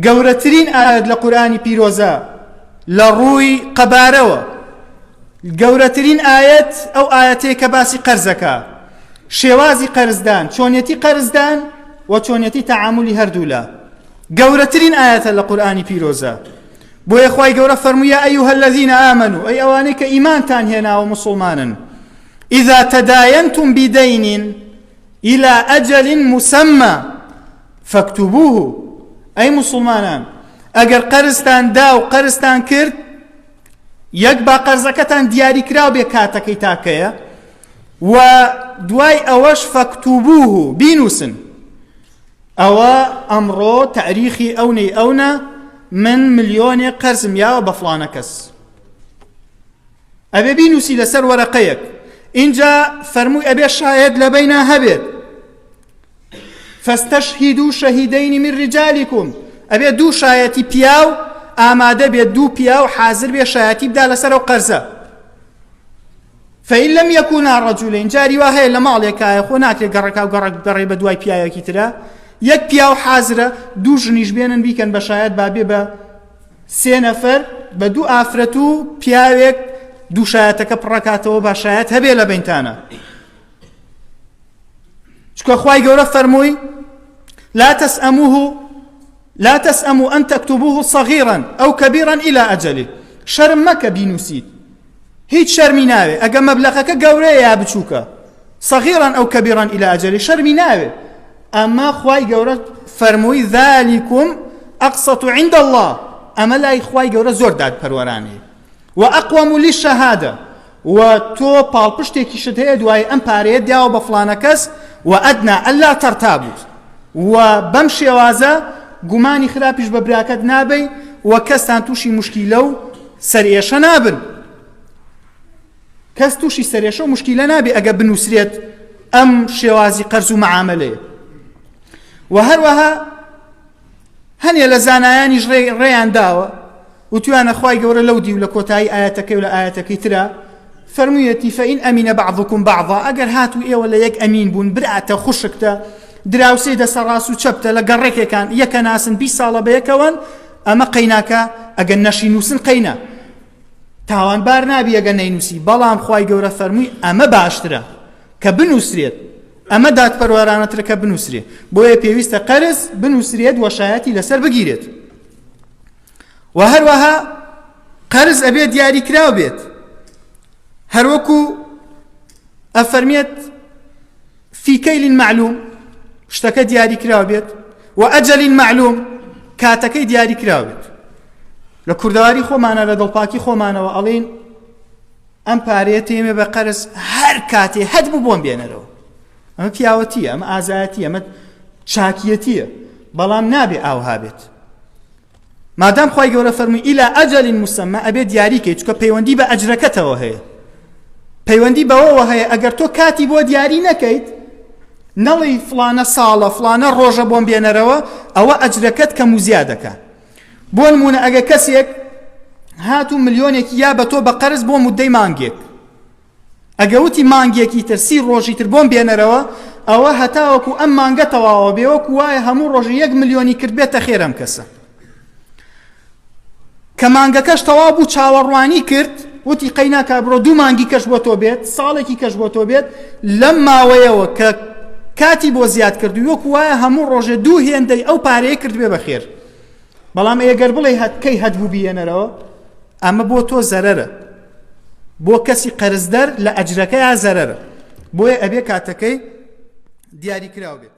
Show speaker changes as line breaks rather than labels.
گەورەترین ئاەت لە قورئانی پیرۆزە لە ڕووی قەبارەوە گەورەترین ئاەت ئەو ئاەتەیە کە باسی قەرزەکە شێوازی قەرزدان چۆنیەتی قەرزدان و چۆنیەتی تەعاملی هەردوولا گەورەترین ئاەتە لە قورئانی پیرۆزە بۆیە خوای گەورە فەرموویە ئەیوهە الەذینە ئامەنوا ئەی ئەوانەی کە ئیمانتان هێناوە موسڵمانن ئیذا تەداینتم بیدەین إلى أجل مسمى فاكتبوه أي مسلمانان أجر قرستان داو قرستان كرد يكبا قرزكتان دياري كراو بكاتكي تاكيا ودواي أوش فاكتبوه بينوسن أو أمرو تاريخي أوني أونا من مليون قرز مياو بفلانكس أبي بينوسي لسر ورقيك إنجا فرموي أبي الشاهد لبينا هبت فاستشهدوا شهيدين من رجالكم أبي دو شايتي بياو آماده بيد دو بياو حاضر بي شايتي بدا لسر وقرزة فإن لم يكونا رجلين جاري واهي لما عليك آيخو ناكري قرقا وقرق بدواي بياو كترا يك بياو حاضرة دو جنيش بينن بيكن بشايت بابي با سي نفر بدو آفرتو بياوك دو شايتك بركاتو بشايت هبي لبينتانا شكو أخواي قولة فرموي لا تسأموا أن تكتبوه صغيرا أو كبيرا إلى أجله شرم مكة بينوسيد هيت شرمي ناوي أقا مبلغك قولة يا بچوكا صغيرا أو كبيرا إلى أجله شرمي ناوي أما أخواي قولة فرموي ذلكم أقسط عند الله أما لا أخواي قولة زور داد پروراني وأقوم للشهادة وتو بالبشتێکی شت هەیە دوای ئەم پارەیە دیاوە بە فلانەکەس وأدنى ألا ترتابوا وبەم شێوازە گومانی خراپیش بە براکەت نابێ و کەستان تووشی مشکیلە و سەرئێشە نابن کەس تووشی سەرئێشە و مشکیلە نابێ ئەگە بنووسرێت ئەم شێوازی قەرز و مەعامەلەیە و هەروەها هەنێ لە زانایانیش ڕێیان داوە وتوانە خوای گەورە لەو دی و لە کۆتایی ئاەتەکەی و لە ئاەتەکەی ترا فەرموویەتی فەئین ئەمینە بعضکم بعضا ئەگەر هاتو ئێوە لە یەک ئەمین بوون براتە خوشکتە دراوسێ دەسە ڕاست و چەپتە لە گەڕێکێکان یەکە ناسن 20 ساڵە بەیەکەوەن ئەمە قەیناکە ئەگەر نەشی نووسن قەینە تاوانبار نابی ئەگەر نەینووسی بەڵام خوای گەورە فەرمووی ئەمە باشترە کە بنووسرێت ئەمە دادپەروەرانەترە کە بنووسرێت بۆیە پێویستە قەرز بنووسرێت وەشایەتی لەسەر بگیرێت و هەروەها قەرز ئەبێت دیاریکراو بێت هەروەکو ئەفەرمێت فی کەیل معلوم شتەکە دیاریکراو بێت و ئەجەل معلوم کاتەکەی دیاریکراو بێت لە کوردەواری خۆمانە لە دڵپاکی خۆمانەوە ئەڵێن ئەم پارەیە تێمێ بە قەرز هەر کاتێ هەد بوو بۆم بێنەرەوە ئەمە پیاوەتیە ئەمە ئازایەتیە ئەمە چاکیەتیە بەڵام نابێ ئاوها بێت مادام خوای گەورە فەرمووی ئیلا ئەجەل مسەممە ئەبێ دیاریکەی چکە پەیوەندی بە ئەجرەکەتەوە هەیە پەیوەندی بەوەوە هەیە ئەگەر تۆ کاتی بۆ دیاری نەکەیت نەڵی فلانە ساڵە فلانە ڕۆژە بۆم بێنەرەوە ئەوە ئەجرەکەت کەم و زیادەکە بۆ نمونە ئەگە کەسێک هاتوو ملیۆنێکی یا بە تۆ بە قەرز بۆ مودەی مانگێک ئەگە وتی مانگێکی تر 30 ڕۆژی تر بۆم بێنەرەوە ئەوە هەتاوەکو ئەم مانگە تەواوە بێ وەکو وایە هەموو ڕۆژی 1 ملیۆنی کرد بێتە خێرم کەسە کە مانگەکەش تەواو بوو چاوەڕوانی کرد وتی قەیناکە بڕۆ 2 مانگی کەش بۆ تۆ بێت ساڵێکی کەش بۆ تۆ بێت لەم ماوەیەوە کە کاتی بۆ زیاد کردو وەکو وایە هەموو ڕۆژێ 2 هێندەی ئەو پارەیە کرد بێ بەخێر بەڵام ئەگەر بڵێ هەتکەی هەدبوو بێنەرەوە ئەمە بۆ تۆ زەرەرە بۆ کەسی قەرزدەر لە ئەجرەکەی زەرەرە بۆیە ئەبێ کاتەکەی دیاریکراو بێت